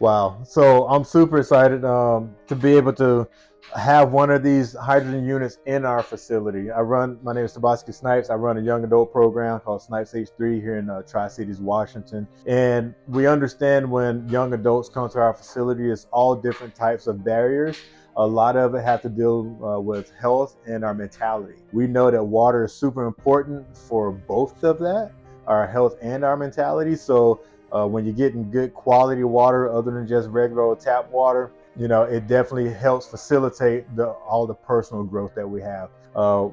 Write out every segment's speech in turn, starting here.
Wow. So I'm super excited to be able to have one of these hydrogen units in our facility. My name is Tabasky Snipes. I run a young adult program called Snipes H3 here in Tri-Cities, Washington. And we understand when young adults come to our facility, it's all different types of barriers. A lot of it have to deal with health and our mentality. We know that water is super important for both of that, our health and our mentality. So when you're getting good quality water other than just regular old tap water, you know, it definitely helps facilitate all the personal growth that we have.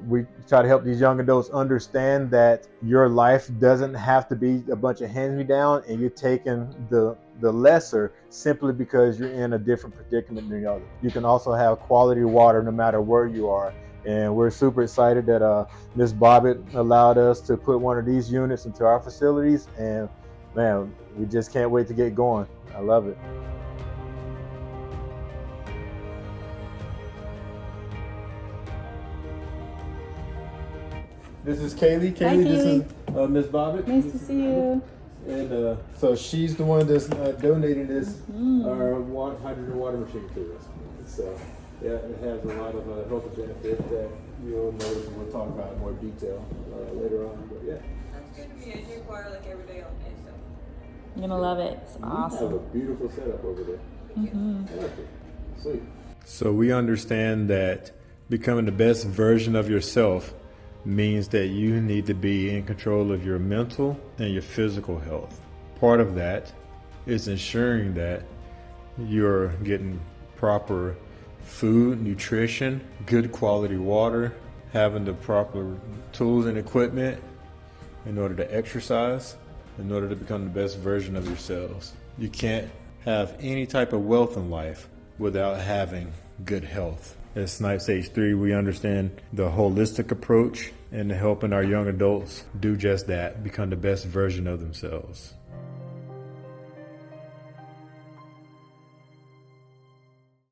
We try to help these young adults understand that your life doesn't have to be a bunch of hand-me-down and you're taking the lesser simply because you're in a different predicament than the other. You can also have quality water no matter where you are. And we're super excited that Ms. Bobbett allowed us to put one of these units into our facilities. And man, we just can't wait to get going. I love it. This is Kaylee. Hi, Kaylee. This is Ms. Bobbett. Nice to see you. And so she's the one that's donating this our hydrogen water machine to us. So yeah, it has a lot of health benefits that you'll notice and we'll talk about in more detail later on. But yeah. That's good to be in your water like every day all day. So You're gonna love it. It's awesome. You have a beautiful setup over there. Mm-hmm. I like it. Sweet. So we understand that becoming the best version of yourself means that you need to be in control of your mental and your physical health. Part of that is ensuring that you're getting proper food, nutrition, good quality water, having the proper tools and equipment in order to exercise, in order to become the best version of yourselves. You can't have any type of wealth in life without having good health. At Snipes H3, we understand the holistic approach and helping our young adults do just that, become the best version of themselves.